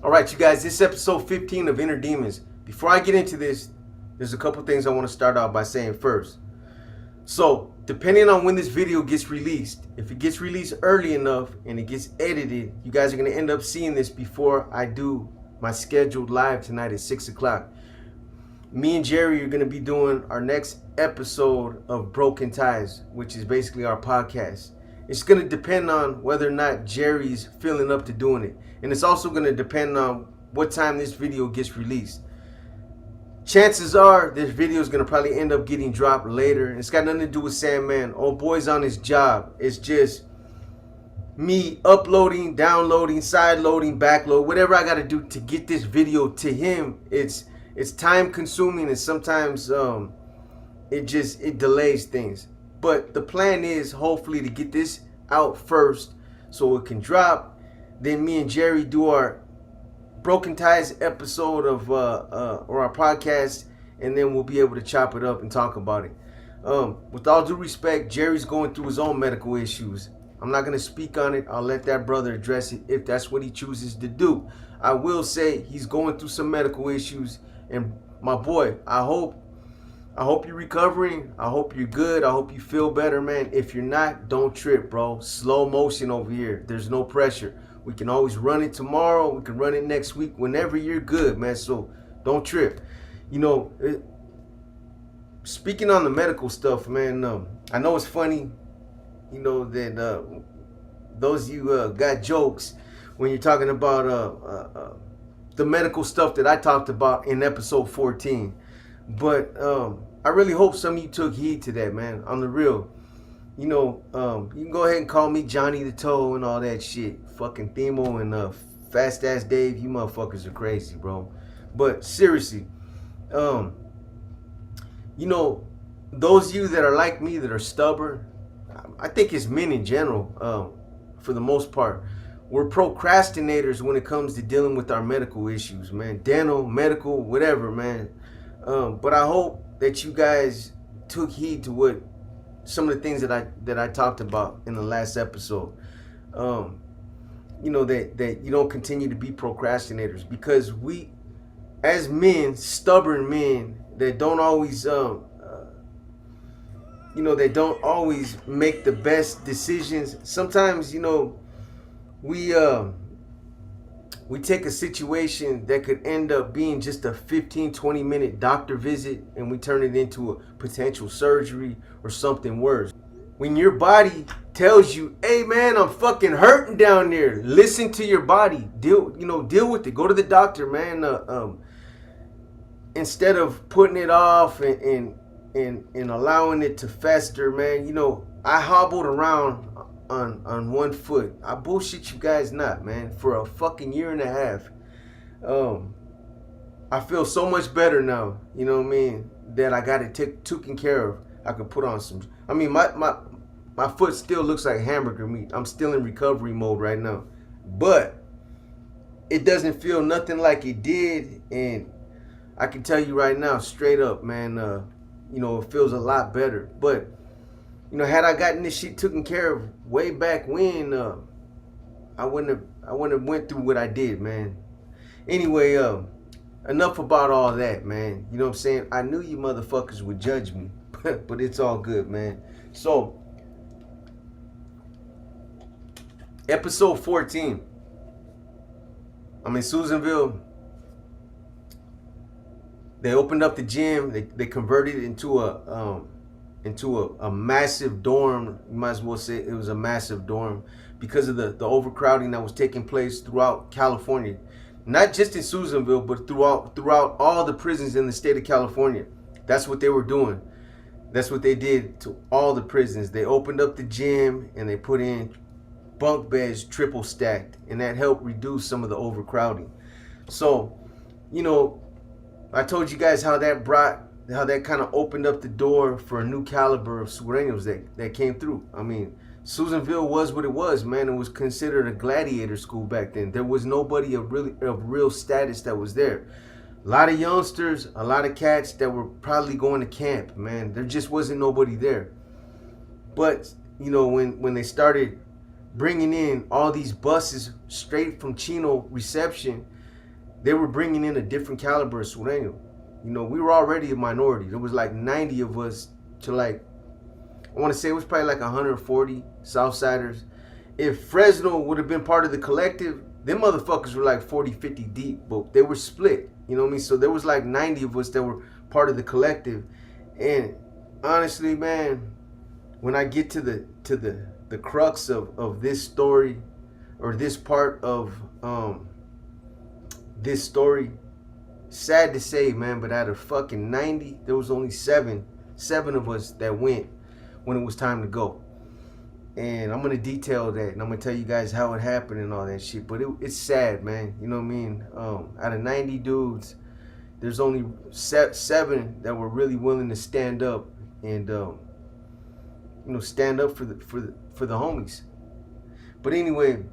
All right, you guys, this is episode 15 of Inner Demons. Before I get into this, there's a couple things I want to start out by saying first. So, depending on when this video gets released, if it gets released early enough and it gets edited, you guys are going to end up seeing this before I do my scheduled live tonight at 6 o'clock. Me and Jerry are going to be doing our next episode of Broken Ties, which is basically our podcast. It's going to depend on whether or not Jerry's feeling up to doing it. And it's also going to depend on what time this video gets released. Chances are this video is going to probably end up getting dropped later. It's got nothing to do with Sandman. Old boy's on his job. It's just me uploading, downloading, side loading, backload, whatever I got to do to get this video to him. It's time consuming, and sometimes it delays things. But the plan is hopefully to get this out first so it can drop. Then me and Jerry do our Broken Ties episode of or our podcast, and then we'll be able to chop it up and talk about it. With all due respect, Jerry's going through his own medical issues. I'm not going to speak on it. I'll let that brother address it if that's what he chooses to do. I will say he's going through some medical issues, and my boy, I hope you're recovering. I hope you're good. I hope you feel better, man. If you're not, don't trip, bro. Slow motion over here. There's no pressure. We can always run it tomorrow. We can run it next week, whenever you're good, man. So don't trip. You know, speaking on the medical stuff, man, I know it's funny, you know, that those of you got jokes when you're talking about the medical stuff that I talked about in episode 14. But I really hope some of you took heed to that, man. On the real. You know, you can go ahead and call me Johnny the Toe and all that shit. Fucking Themo and Fast Ass Dave. You motherfuckers are crazy, bro. But seriously, you know, those of you that are like me, that are stubborn, I think it's men in general, for the most part, we're procrastinators when it comes to dealing with our medical issues, man. Dental, medical, whatever, man. But I hope that you guys took heed to what some of the things that I talked about in the last episode. You know, that you don't continue to be procrastinators, because we, as men, stubborn men that don't always you know, they don't always make the best decisions. Sometimes, you know, we take a situation that could end up being just a 15-20 minute doctor visit, and we turn it into a potential surgery or something worse. When your body tells you, hey man, I'm fucking hurting down there, listen to your body. Deal with it. Go to the doctor, man. Instead of putting it off and allowing it to fester, man. You know, I hobbled around on one foot. I bullshit you guys not, man, for a fucking year and a half. I feel so much better now, you know what I mean, that I got it taken care of. I could put on some, I mean, my foot still looks like hamburger meat. I'm still in recovery mode right now, but it doesn't feel nothing like it did. And I can tell you right now, straight up, man, you know, it feels a lot better. But you know, had I gotten this shit taken care of way back when, I wouldn't have went through what I did, man. Anyway, enough about all that, man. You know what I'm saying? I knew you motherfuckers would judge me, but it's all good, man. So, episode 14. I'm in Susanville. They opened up the gym. They converted it into a massive dorm. You might as well say it was a massive dorm because of the overcrowding that was taking place throughout California. Not just in Susanville, but throughout all the prisons in the state of California. That's what they were doing. That's what they did to all the prisons. They opened up the gym and they put in bunk beds triple stacked, and that helped reduce some of the overcrowding. So, you know, I told you guys how that kind of opened up the door for a new caliber of Norteños that came through. I mean, Susanville was what it was, man. It was considered a gladiator school back then. There was nobody of real status that was there. A lot of youngsters, a lot of cats that were probably going to camp, man. There just wasn't nobody there. But, you know, when they started bringing in all these buses straight from Chino reception, they were bringing in a different caliber of Sureño. You know, we were already a minority. There was like 90 of us to like, I want to say it was probably like 140 Southsiders. If Fresno would have been part of the collective, them motherfuckers were like 40, 50 deep, but they were split. You know what I mean? So there was like 90 of us that were part of the collective. And honestly, man, when I get to the crux of this story, or this part of this story, sad to say, man, but out of fucking 90, there was only seven of us that went when it was time to go. And I'm gonna detail that, and I'm gonna tell you guys how it happened and all that shit. But it's sad, man. You know what I mean? Out of 90 dudes, there's only 7 that were really willing to stand up and you know, stand up for the homies. But anyway,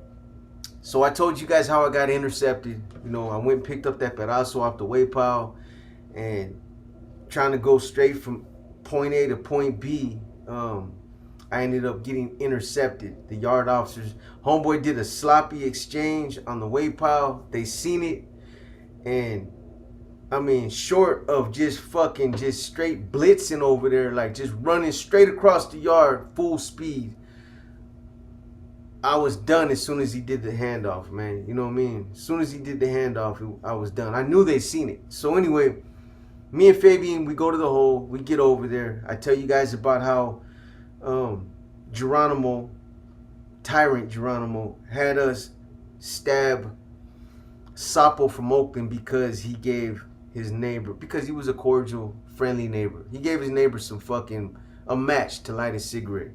so I told you guys how I got intercepted. You know, I went and picked up that pedazo off the way pile, and trying to go straight from point A to point B. I ended up getting intercepted. The yard officers, homeboy did a sloppy exchange on the way pile. They seen it, and I mean, short of just straight blitzing over there, like just running straight across the yard, full speed, I was done as soon as he did the handoff, man. You know what I mean? As soon as he did the handoff, I was done. I knew they seen it. So anyway, me and Fabian, we go to the hole. We get over there. I tell you guys about how Geronimo, Tyrant Geronimo, had us stab Sapo from Oakland because he gave his neighbor, because he was a cordial, friendly neighbor. He gave his neighbor a match to light a cigarette.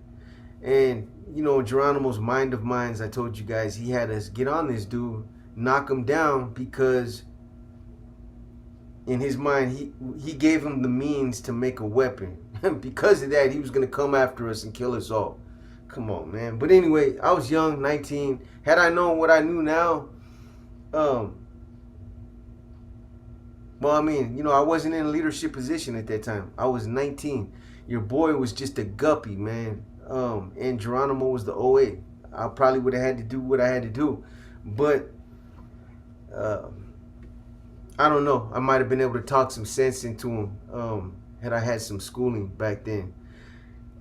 And, you know, Geronimo's mind of minds, I told you guys, he had us get on this dude, knock him down, because in his mind, he gave him the means to make a weapon. Because of that, he was going to come after us and kill us all. Come on, man. But anyway, I was young, 19. Had I known what I knew now, well, I mean, you know, I wasn't in a leadership position at that time. I was 19. Your boy was just a guppy, man. And Geronimo was the OA. I probably would have had to do what I had to do. But I don't know. I might have been able to talk some sense into him had I had some schooling back then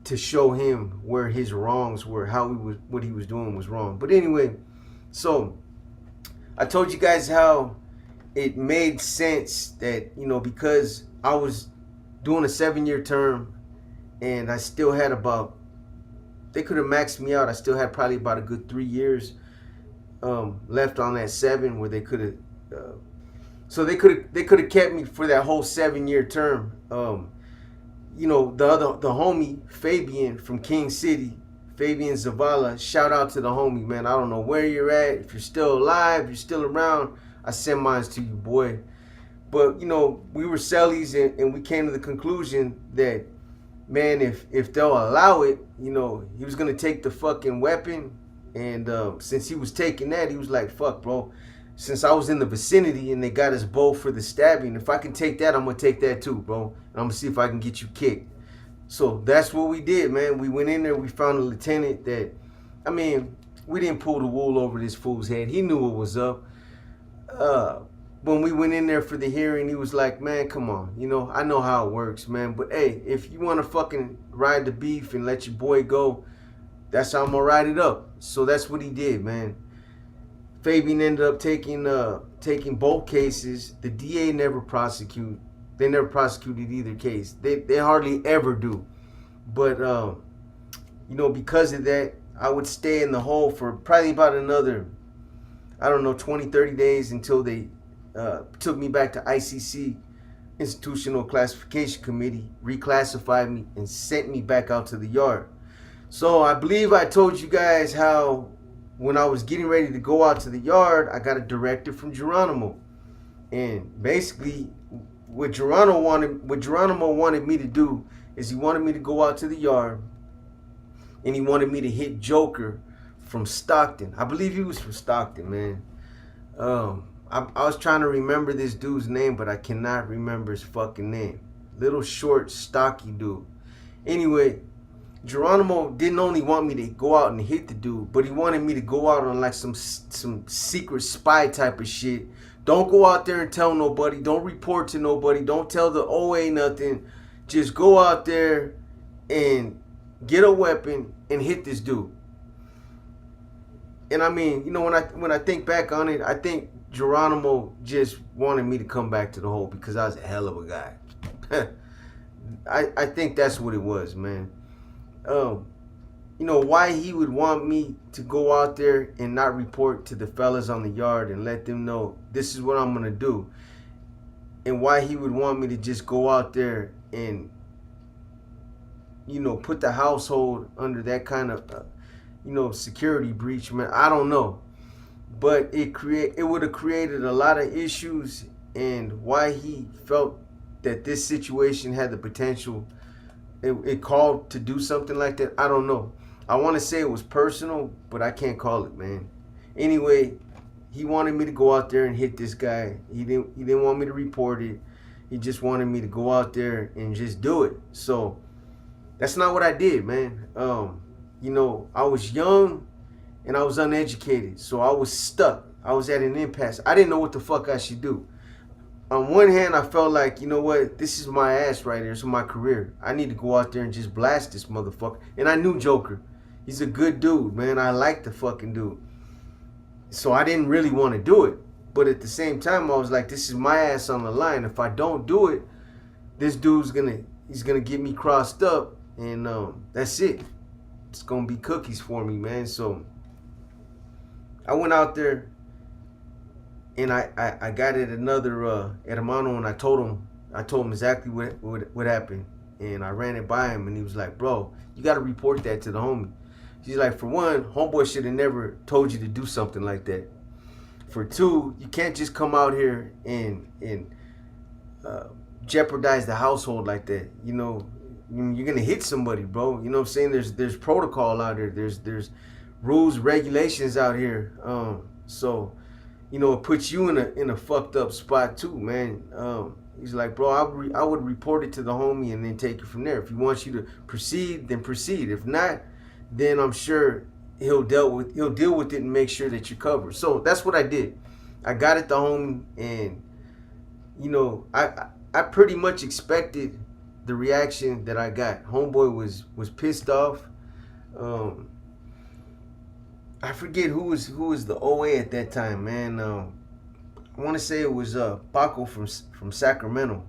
to show him where his wrongs were, what he was doing was wrong. But anyway, so I told you guys how it made sense that, you know, because I was doing a 7-year term and I still had about, they could have maxed me out. I still had probably about a good 3 years left on that 7, where they could have, so they could have kept me for that whole 7-year term. You know, the homie Fabian from King City, Fabian Zavala, shout out to the homie, man. I don't know where you're at. If you're still alive, you're still around, I send mines to you, boy. But, you know, we were cellies, and we came to the conclusion that, man, if they'll allow it, you know, he was going to take the fucking weapon. And since he was taking that, he was like, fuck, bro. Since I was in the vicinity and they got us both for the stabbing, if I can take that, I'm going to take that too, bro. And I'm going to see if I can get you kicked. So that's what we did, man. We went in there. We found a lieutenant that, I mean, we didn't pull the wool over this fool's head. He knew what was up. When we went in there for the hearing, he was like, man, come on. You know, I know how it works, man. But, hey, if you want to fucking ride the beef and let your boy go, that's how I'm going to ride it up. So that's what he did, man. Fabian ended up taking both cases. The DA never prosecuted. They never prosecuted either case. They hardly ever do. But, you know, because of that, I would stay in the hole for probably about another, I don't know, 20, 30 days until they took me back to ICC, Institutional Classification Committee, reclassified me, and sent me back out to the yard. So I believe I told you guys how when I was getting ready to go out to the yard, I got a directive from Geronimo. And basically, what Geronimo wanted me to do is he wanted me to go out to the yard, and he wanted me to hit Joker from Stockton. I believe he was from Stockton, man. I was trying to remember this dude's name, but I cannot remember his fucking name. Little short, stocky dude. Anyway, Geronimo didn't only want me to go out and hit the dude, but he wanted me to go out on like some secret spy type of shit Don't go out there and tell nobody. Don't report to nobody. Don't tell the OA nothing. Just go out there and get a weapon and hit this dude. And I mean, you know, when I think back on it, I think Geronimo just wanted me to come back to the hole because I was a hell of a guy. I think that's what it was, man. You know, why he would want me to go out there and not report to the fellas on the yard and let them know this is what I'm going to do. And why he would want me to just go out there and, you know, put the household under that kind of, you know, security breach, man. I don't know. But it would have created a lot of issues, and why he felt that this situation had the potential, it called to do something like that, I don't know. I want to say it was personal, but I can't call it, man. Anyway, he wanted me to go out there and hit this guy. He didn't want me to report it. He just wanted me to go out there and just do it. So that's not what I did, man. You know, I was young and I was uneducated, so I was stuck. I was at an impasse. I didn't know what the fuck I should do. On one hand, I felt like, you know what, this is my ass right here. It's my career. I need to go out there and just blast this motherfucker. And I knew Joker. He's a good dude, man. I like the fucking dude. So I didn't really want to do it. But at the same time, I was like, this is my ass on the line. If I don't do it, this dude's he's gonna get me crossed up, and that's it. It's gonna be cookies for me, man. So I went out there and I got at another hermano, and I told him exactly what happened, and I ran it by him, and he was like, bro, you gotta report that to the homie. He's like, for one, homeboy should have never told you to do something like that. For two, you can't just come out here and jeopardize the household like that. You know, you're gonna hit somebody, bro. You know what I'm saying? There's protocol out here. There's rules, regulations out here. So, you know, it puts you in a fucked up spot too, man. He's like, bro, I would report it to the homie and then take it from there. If he wants you to proceed, then proceed. If not, then I'm sure he'll deal with it and make sure that you're covered. So that's what I did. I got at the homie, and you know, I pretty much expected the reaction that I got. Homeboy was pissed off. I forget who was the OA at that time, man. I want to say it was Paco from Sacramento.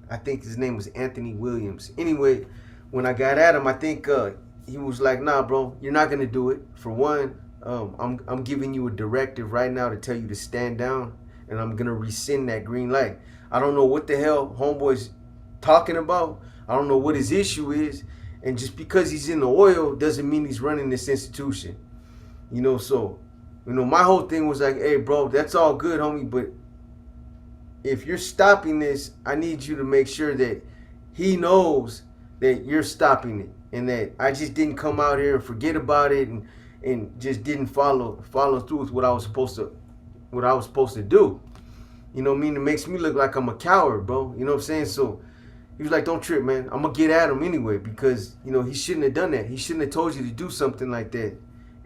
I think his name was Anthony Williams. Anyway, when I got at him, I think he was like, nah, bro, you're not gonna do it. For one, I'm giving you a directive right now to tell you to stand down, and I'm gonna rescind that green light. I don't know what the hell homeboy's talking about. I don't know what his issue is. And just because he's in the oil doesn't mean he's running this institution. You know, so, you know, my whole thing was like, hey, bro, that's all good, homie, but if you're stopping this, I need you to make sure that he knows that you're stopping it, and that I just didn't come out here and forget about it and just didn't follow through with what I was supposed to do. You know what I mean? It makes me look like I'm a coward, bro. You know what I'm saying? So he was like, don't trip, man. I'm going to get at him anyway, because, you know, he shouldn't have done that. He shouldn't have told you to do something like that.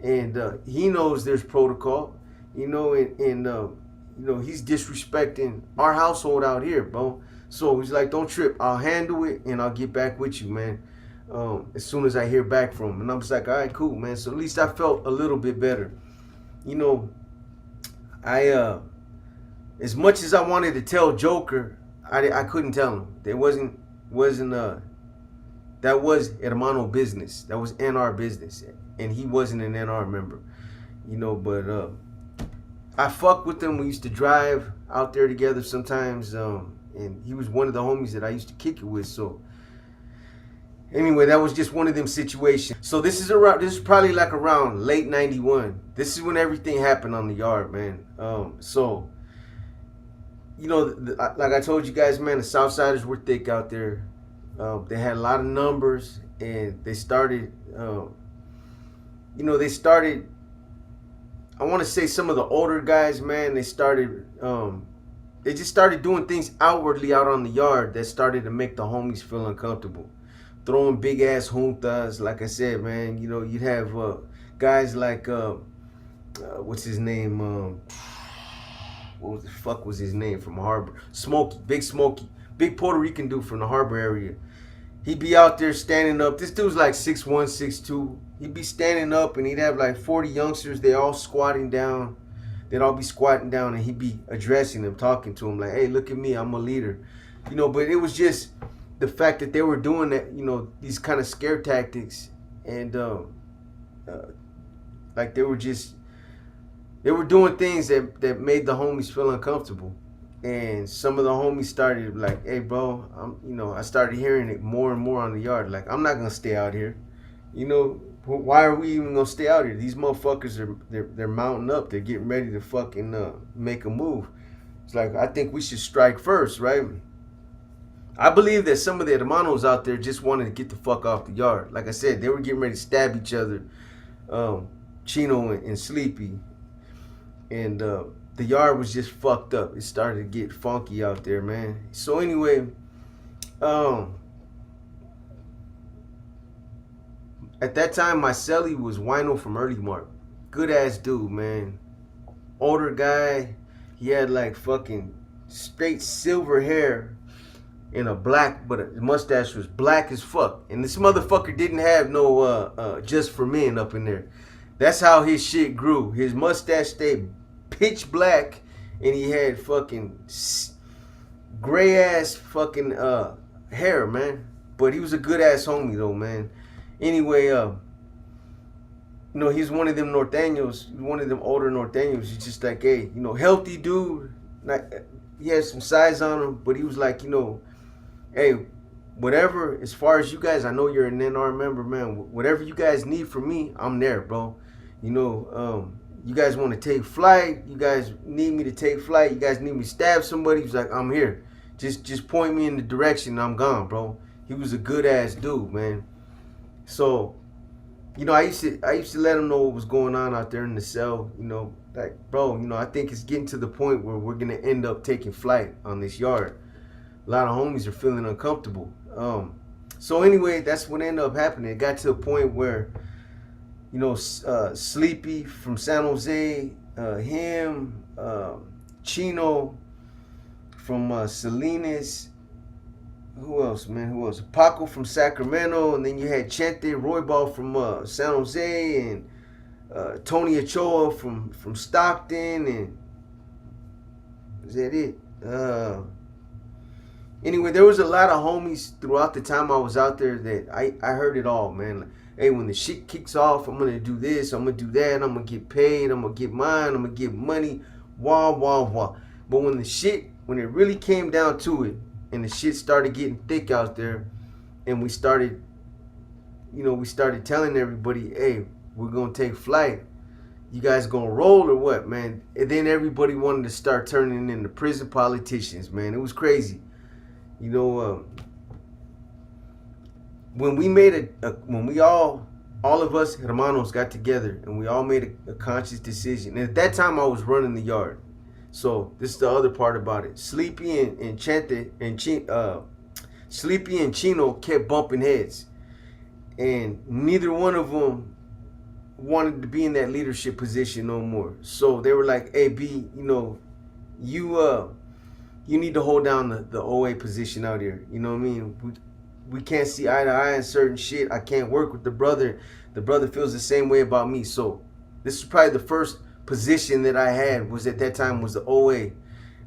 And he knows there's protocol, you know, and you know, he's disrespecting our household out here, bro. So he's like, don't trip. I'll handle it, and I'll get back with you, man, as soon as I hear back from him. And I was like, all right, cool, man. So at least I felt a little bit better. You know, as much as I wanted to tell Joker, I couldn't tell him. There wasn't that was hermano business. That was NR business, and he wasn't an NR member, you know. But I fucked with him. We used to drive out there together sometimes, and he was one of the homies that I used to kick it with. So anyway, that was just one of them situations. So this is probably like around late '91. This is when everything happened on the yard, man. So, you know, like I told you guys, man, the Southsiders were thick out there. They had a lot of numbers, and they started, you know, I want to say some of the older guys, man, they just started doing things outwardly out on the yard that started to make the homies feel uncomfortable. Throwing big ass juntas, like I said, man. You know, you'd have guys like, what's his name? what the fuck was his name from Harbor? Smokey, big Puerto Rican dude from the Harbor area. He'd be out there standing up. This dude's like 6'1", 6'2". He'd be standing up and he'd have like 40 youngsters. They all squatting down. They'd all be squatting down and he'd be addressing them, talking to them like, hey, look at me, I'm a leader. You know, but it was just the fact that they were doing that, you know, these kind of scare tactics. And like they were doing things that made the homies feel uncomfortable. And some of the homies started like, hey, bro, I started hearing it more and more on the yard. Like, I'm not going to stay out here. You know, why are we even going to stay out here? These motherfuckers, they're mounting up. They're getting ready to fucking make a move. It's like, I think we should strike first, right? I believe that some of the hermanos out there just wanted to get the fuck off the yard. Like I said, they were getting ready to stab each other. Chino and Sleepy. And the yard was just fucked up. It started to get funky out there, man. So anyway, at that time, my celly was Wino from Early Mark. Good ass dude, man. Older guy. He had like fucking straight silver hair and a black, but his mustache was black as fuck. And this motherfucker didn't have no just for men up in there. That's how his shit grew. His mustache stayed pitch black, and he had fucking gray ass fucking hair, man. But he was a good ass homie though, man. Anyway, you know, he's one of them Norteños, one of them older Norteños. He's just like, hey, you know, healthy dude. He had some size on him, but he was like, you know, hey, whatever, as far as you guys, I know you're an NR member, man. Whatever you guys need from me, I'm there, bro. You know, you guys want to take flight. You guys need me to take flight. You guys need me to stab somebody. He's like, I'm here. Just point me in the direction and I'm gone, bro. He was a good ass dude, man. So, you know, I used to let him know what was going on out there in the cell. You know, like, bro, you know, I think it's getting to the point where we're gonna end up taking flight on this yard. A lot of homies are feeling uncomfortable. So anyway, that's what ended up happening. It got to a point where, you know, Sleepy from San Jose, him, Chino from Salinas. Who else, man? Who else? Paco from Sacramento, and then you had Chente Roybal from San Jose, and Tony Ochoa from Stockton, and is that it? Anyway, there was a lot of homies throughout the time I was out there that I heard it all, man. Like, hey, when the shit kicks off, I'm gonna do this, I'm gonna do that, I'm gonna get paid, I'm gonna get mine, I'm gonna get money, wah wah wah. But when it really came down to it, and the shit started getting thick out there, and we started telling everybody, hey, we're gonna take flight. You guys gonna roll or what, man? And then everybody wanted to start turning into prison politicians, man. It was crazy. You know, when we made when we all of us hermanos got together and we all made a conscious decision. And at that time, I was running the yard. So this is the other part about it. Sleepy and Chente and Sleepy and Chino kept bumping heads, and neither one of them wanted to be in that leadership position no more. So they were like, "Hey, B, you know, you need to hold down the OA position out here. You know what I mean? We can't see eye to eye on certain shit. I can't work with the brother. The brother feels the same way about me. So this is probably the first position that I had was at that time was the OA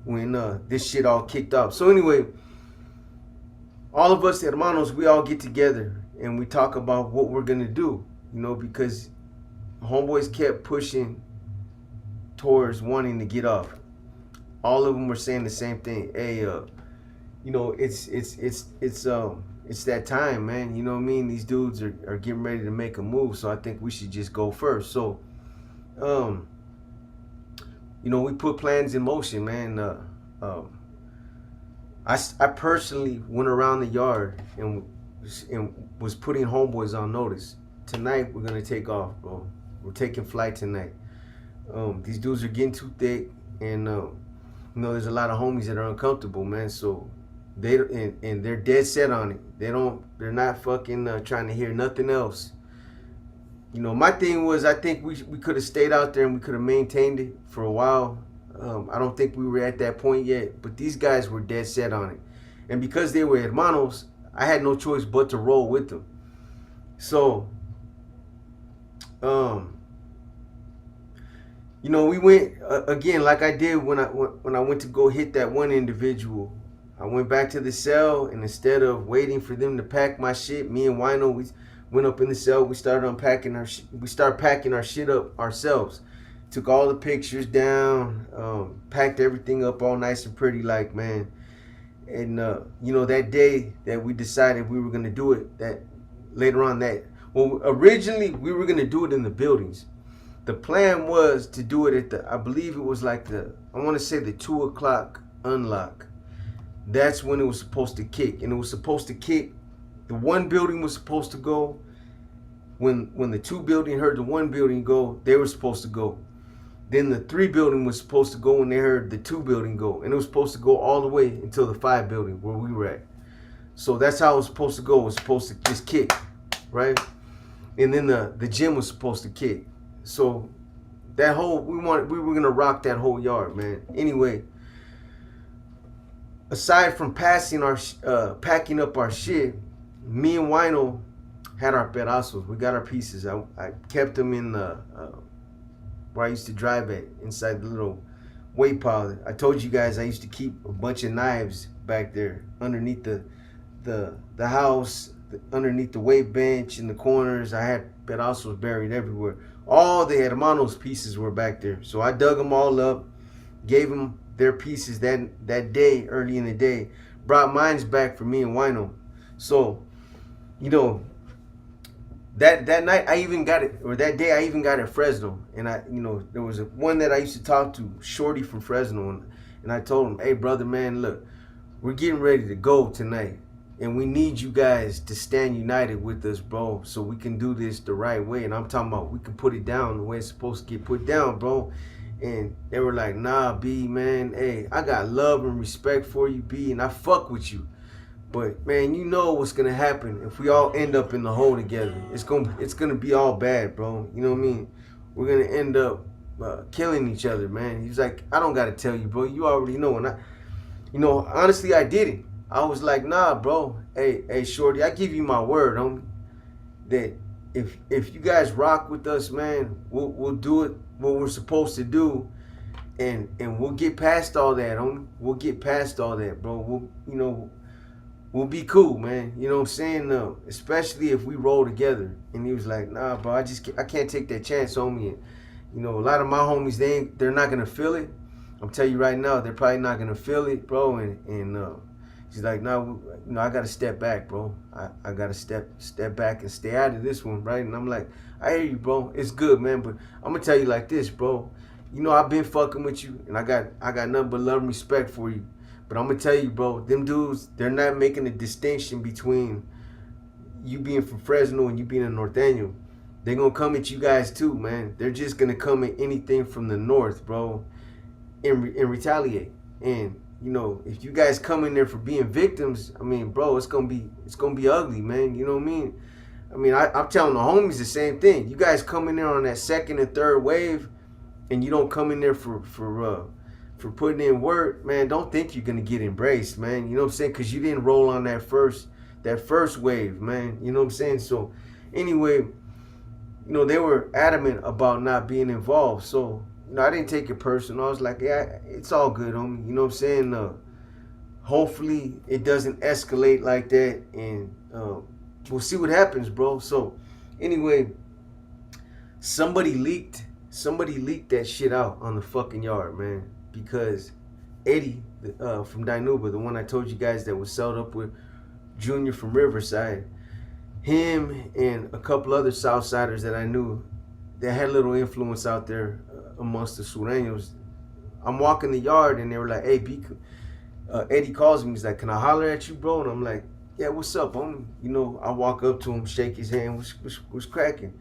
when this shit all kicked off. So anyway, all of us hermanos, we all get together and we talk about what we're gonna do, you know, because homeboys kept pushing towards wanting to get off. All of them were saying the same thing. Hey, you know, it's that time, man. You know what I mean? These dudes are getting ready to make a move, so I think we should just go first. So, you know, we put plans in motion, man. I personally went around the yard and was putting homeboys on notice. Tonight, we're going to take off, bro. We're taking flight tonight. These dudes are getting too thick, and, you know, there's a lot of homies that are uncomfortable, man. So, they're dead set on it. They're not fucking trying to hear nothing else. You know, my thing was, I think we could have stayed out there and we could have maintained it for a while. I don't think we were at that point yet, but these guys were dead set on it. And because they were hermanos, I had no choice but to roll with them. So, you know, we went again like I did when I went to go hit that one individual. I went back to the cell, and instead of waiting for them to pack my shit, me and Wino, we went up in the cell. We started unpacking we started packing our shit up ourselves. Took all the pictures down, packed everything up all nice and pretty, like, man. And you know, that day that we decided we were gonna do it, that later on that, well, originally we were gonna do it in the buildings. The plan was to do it at the, I believe it was like I want to say the 2 o'clock unlock. That's when it was supposed to kick, and it was supposed to kick. The one building was supposed to go. When the 2 building heard the 1 building go, they were supposed to go. Then the 3 building was supposed to go when they heard the 2 building go, and it was supposed to go all the way until the 5 building where we were at. So that's how it was supposed to go. It was supposed to just kick, right? And then the gym was supposed to kick. So that whole, we were gonna rock that whole yard, man. Anyway, aside from packing up our shit, me and Wino had our pedazos. We got our pieces. I kept them in the where I used to drive at, inside the little weight pile. I told you guys I used to keep a bunch of knives back there underneath the house, underneath the weight bench, in the corners. I had pedazos buried everywhere. All the hermanos pieces were back there. So I dug them all up, gave them their pieces that day, early in the day, brought mines back for me and Wino. So, you know, that night I even got it, or that day I even got it Fresno. And you know, there was one that I used to talk to, Shorty from Fresno, and I told him, hey brother, man, look, we're getting ready to go tonight, and we need you guys to stand united with us, bro, so we can do this the right way. And I'm talking about we can put it down the way it's supposed to get put down, bro. And they were like, nah, B, man, hey, I got love and respect for you, B, and I fuck with you. But, man, you know what's going to happen if we all end up in the hole together. It's gonna be all bad, bro. You know what I mean? We're going to end up killing each other, man. He's like, I don't got to tell you, bro. You already know. And you know, honestly, I did it. I was like, nah, bro. Hey, Shorty, I give you my word, homie, that if you guys rock with us, man, we'll do it what we're supposed to do, and we'll get past all that, homie. We'll get past all that, bro. We'll be cool, man. You know what I'm saying? Especially if we roll together. And he was like, nah, bro, I can't take that chance on me. And, you know, a lot of my homies, they're not gonna feel it. I'm telling you right now, they're probably not gonna feel it, bro. And he's like, no, you know, I gotta step back, bro. I gotta step back and stay out of this one, right? And I'm like, I hear you, bro. It's good, man, but I'm gonna tell you like this, bro. You know, I've been fucking with you, and I got nothing but love and respect for you. But I'm gonna tell you, bro, them dudes, they're not making a distinction between you being from Fresno and you being a Norteño. They're gonna come at you guys too, man. They're just gonna come at anything from the north, bro, and retaliate. And you know, if you guys come in there for being victims, I mean, bro, it's gonna be ugly, man. You know what I mean? I mean, I'm telling the homies the same thing. You guys come in there on that second and third wave, and you don't come in there for putting in work, man. Don't think you're gonna get embraced, man. You know what I'm saying? Because you didn't roll on that first wave, man. You know what I'm saying? So, anyway, you know, they were adamant about not being involved. So, you know, I didn't take it personal. I was like, yeah, it's all good, homie. You know what I'm saying? Hopefully, it doesn't escalate like that, and we'll see what happens, bro. So, anyway, somebody leaked that shit out on the fucking yard, man. Because Eddie from Dinuba, the one I told you guys that was sold up with Junior from Riverside, him and a couple other Southsiders that I knew that had little influence out there amongst the Sureños. I'm walking the yard and they were like, hey, Eddie calls me. He's like, can I holler at you, bro? And I'm like, yeah, what's up, homie? You know, I walk up to him, shake his hand, what's cracking?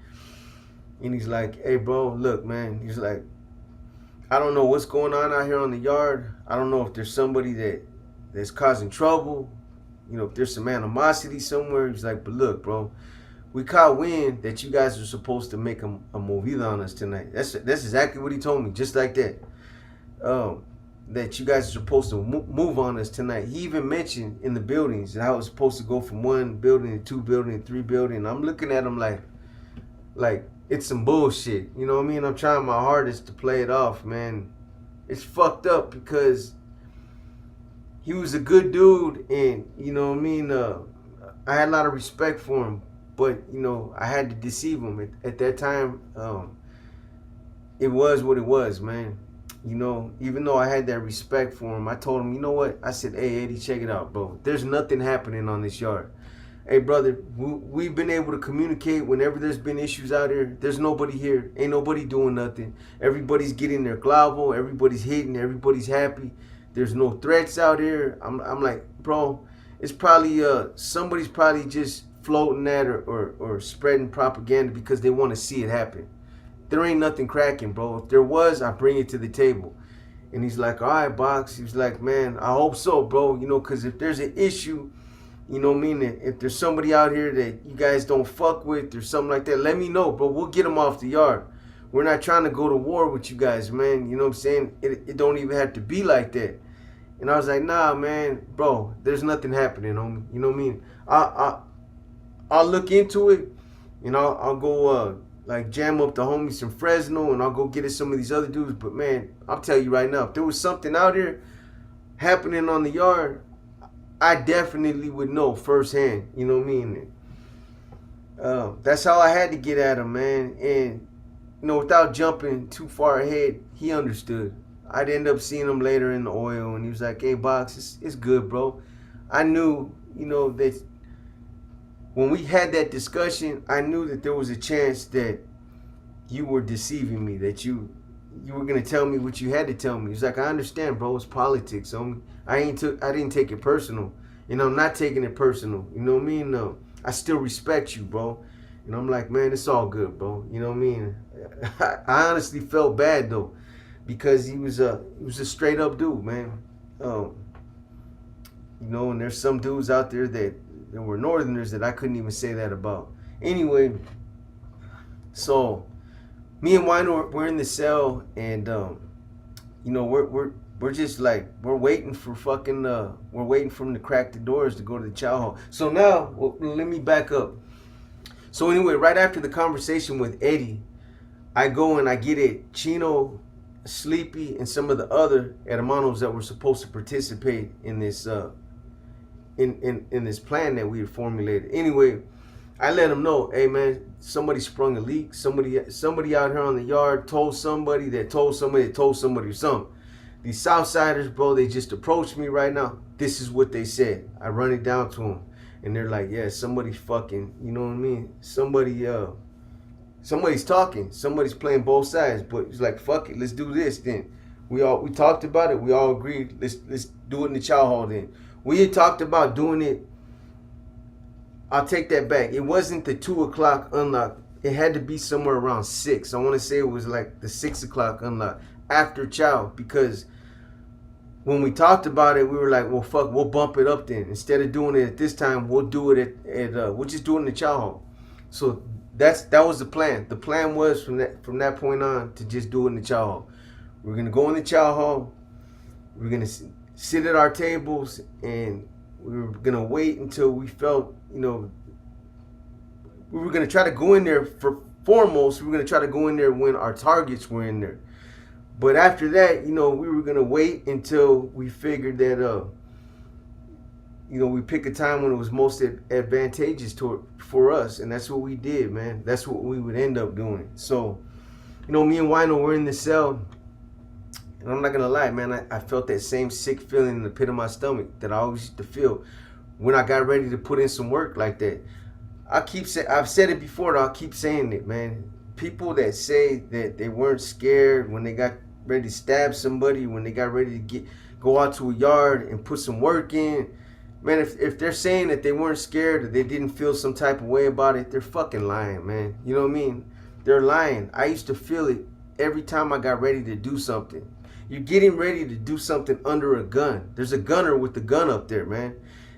And he's like, hey, bro, look, man. He's like, I don't know what's going on out here on the yard. I don't know if there's somebody that's causing trouble. You know, if there's some animosity somewhere. He's like, but look, bro, we caught wind that you guys are supposed to make a movida on us tonight. That's exactly what he told me, just like that. that you guys are supposed to move on us tonight. He even mentioned in the buildings that I was supposed to go from 1 building to 2 building, 3 building. I'm looking at him like it's some bullshit. You know what I mean? I'm trying my hardest to play it off, man. It's fucked up because he was a good dude, and you know what I mean. I had a lot of respect for him, but you know I had to deceive him at that time. It was what it was, man. You know, even though I had that respect for him, I told him, you know what? I said, hey, Eddie, check it out, bro. There's nothing happening on this yard. Hey, brother, we've been able to communicate whenever there's been issues out here. There's nobody here. Ain't nobody doing nothing. Everybody's getting their clavo. Everybody's hitting. Everybody's happy. There's no threats out here. I'm like, bro, it's probably, somebody's probably just floating that or spreading propaganda because they want to see it happen. There ain't nothing cracking, bro. If there was, I bring it to the table. And he's like, all right, Box. He's like, man, I hope so, bro. You know, because if there's an issue, you know what I mean? If there's somebody out here that you guys don't fuck with or something like that, let me know, bro. We'll get them off the yard. We're not trying to go to war with you guys, man. You know what I'm saying? It don't even have to be like that. And I was like, nah, man, bro, there's nothing happening, homie. You know what I mean? I'll look into it, and I'll go like jam up the homies from Fresno, and I'll go get at some of these other dudes. But man, I'll tell you right now, if there was something out here happening on the yard, I definitely would know firsthand. You know what I mean? That's how I had to get at him, man. And you know, without jumping too far ahead, he understood. I'd end up seeing him later in the oil, and he was like, hey, Box, it's good, bro. I knew, you know, that when we had that discussion, I knew that there was a chance that you were deceiving me, that you were gonna tell me what you had to tell me. He's like, I understand, bro. It's politics. I didn't take it personal. You know, I'm not taking it personal. You know what I mean? No, I still respect you, bro. And I'm like, man, it's all good, bro. You know what I mean? I honestly felt bad though, because he was a straight up dude, man. You know, and there's some dudes out there that were Northerners that I couldn't even say that about. Anyway, so me and Wino, we're in the cell, and you know, we're just like, we're waiting for fucking we're waiting for him to crack the doors to go to the chow hall. So now, well, let me back up. So anyway, right after the conversation with Eddie, I go and I get it Chino, Sleepy, and some of the other hermanos that were supposed to participate in this in this plan that we had formulated. Anyway, I let them know, hey man, somebody sprung a leak. Somebody out here on the yard told somebody that told somebody that told somebody or something. These Southsiders, bro, they just approached me right now. This is what they said. I run it down to them, and they're like, yeah, somebody fucking, you know what I mean? Somebody's talking. Somebody's playing both sides. But it's like, fuck it, let's do this then. We talked about it. We all agreed. Let's do it in the chow hall then. We had talked about doing it. I'll take that back. It wasn't the 2 o'clock unlock. It had to be somewhere around 6. I want to say it was like the 6 o'clock unlock after chow, because when we talked about it, we were like, well, fuck, we'll bump it up then. Instead of doing it at this time, we'll do it we'll just do it in the chow hall. So that was the plan. The plan was from that point on to just do it in the chow hall. We're gonna go in the chow hall. We're gonna sit at our tables, and we were gonna wait until we felt, you know, we were gonna try to go in there foremost. We were gonna try to go in there when our targets were in there. But after that, you know, we were gonna wait until we figured that, you know, we pick a time when it was most advantageous for us, and that's what we did, man. That's what we would end up doing. So, you know, me and Wino were in the cell, and I'm not gonna lie, man, I felt that same sick feeling in the pit of my stomach that I always used to feel when I got ready to put in some work like that. I've said it before, I'll keep saying it, man. People that say that they weren't scared when they got ready to stab somebody, when they got ready to go out to a yard and put some work in, man, if they're saying that they weren't scared or they didn't feel some type of way about it, they're fucking lying, man. You know what I mean? They're lying. I used to feel it every time I got ready to do something. You're getting ready to do something under a gun. There's a gunner with the gun up there, man,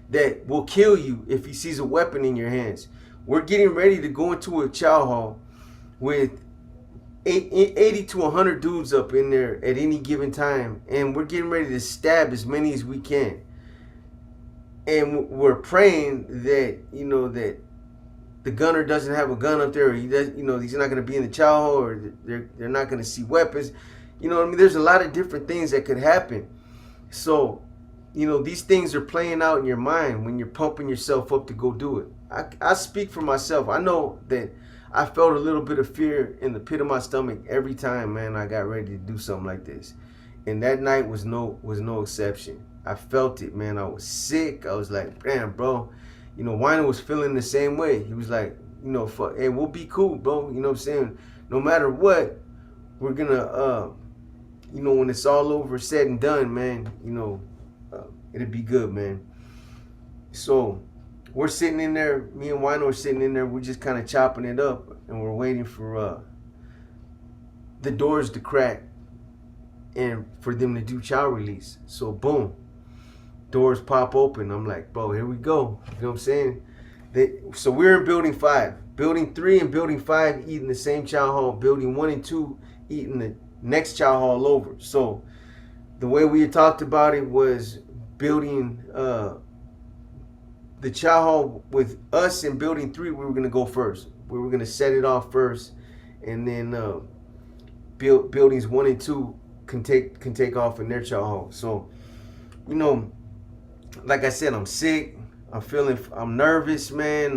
that will kill you if he sees a weapon in your hands. We're getting ready to go into a chow hall with 80 to 100 dudes up in there at any given time, and we're getting ready to stab as many as we can. And we're praying that, you know, that the gunner doesn't have a gun up there, or he does, you know, he's not going to be in the chow hall, or they're not going to see weapons. You know what I mean? There's a lot of different things that could happen. So, you know, these things are playing out in your mind when you're pumping yourself up to go do it. I speak for myself. I know that I felt a little bit of fear in the pit of my stomach every time, man, I got ready to do something like this. And that night was no exception. I felt it, man. I was sick. I was like, damn, bro. You know, Weiner was feeling the same way. He was like, you know, fuck, hey, we'll be cool, bro. You know what I'm saying? No matter what, we're gonna, you know, when it's all over, said and done, man, you know, it'll be good, man. So we're sitting in there, me and Wino are sitting in there, we're just kind of chopping it up, and we're waiting for the doors to crack and for them to do chow release. So boom, doors pop open. I'm like, bro, here we go. You know what I'm saying? So we're in building 5. Building 3 and building 5 eating the same chow hall. Building 1 and 2 eating the next chow hall over. So the way we had talked about it was building the chow hall with us, in building 3 we were going to go first. We were going to set it off first, and then buildings 1 and 2 can take off in their chow hall. So, you know, like I said, I'm sick. I'm nervous, man.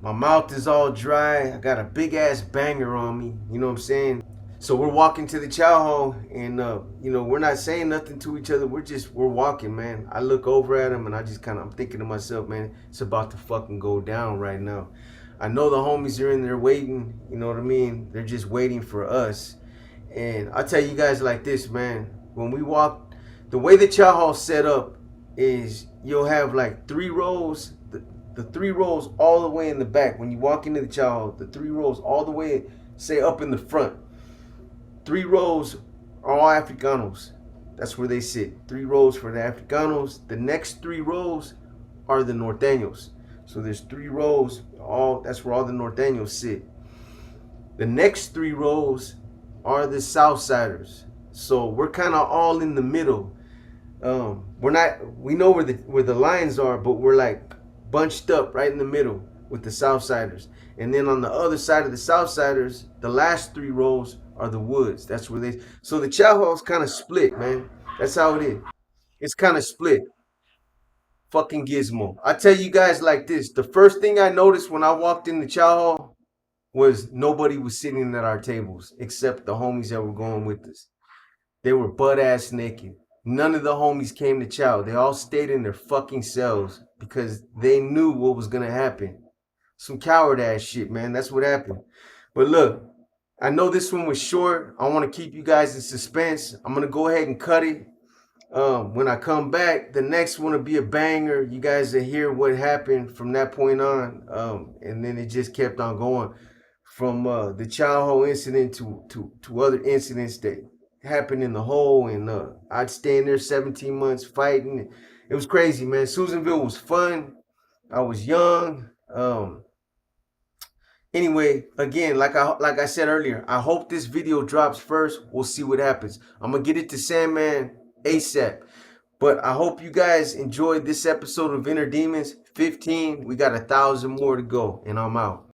My mouth is all dry. I got a big ass banger on me. You know what I'm saying? So we're walking to the chow hall, and you know, we're not saying nothing to each other. We're walking, man. I look over at him, and I'm thinking to myself, man, it's about to fucking go down right now. I know the homies are in there waiting. You know what I mean? They're just waiting for us. And I'll tell you guys like this, man. When we walk, the way the chow hall's set up is you'll have like 3 rows. The 3 rows all the way in the back. When you walk into the chow hall, the 3 rows all the way, say, up in the front. 3 rows are all Africanos. That's where they sit. 3 rows for the Africanos. The next 3 rows are the Norteños. So there's 3 rows. That's where all the Norteños sit. The next 3 rows are the Southsiders. So we're kind of all in the middle. We know where the lines are, but we're like bunched up right in the middle with the Southsiders. And then on the other side of the Southsiders, the last 3 rows are the Woods. That's where so the chow hall's kind of split, man. That's how it is. It's kind of split. Fucking gizmo. I tell you guys like this. The first thing I noticed when I walked in the chow hall was nobody was sitting at our tables except the homies that were going with us. They were butt ass naked. None of the homies came to chow. They all stayed in their fucking cells because they knew what was gonna happen. Some coward ass shit, man. That's what happened. But look, I know this one was short. I want to keep you guys in suspense. I'm gonna go ahead and cut it. When I come back, the next one will be a banger. You guys will hear what happened from that point on. And then it just kept on going from the chow hall incident to other incidents that happened in the hole. And I'd stay in there 17 months fighting. It was crazy, man. Susanville was fun. I was young. Anyway, again, like I said earlier, I hope this video drops first. We'll see what happens. I'm gonna get it to Sandman ASAP. But I hope you guys enjoyed this episode of Inner Demons 15. We got 1,000 more to go, and I'm out.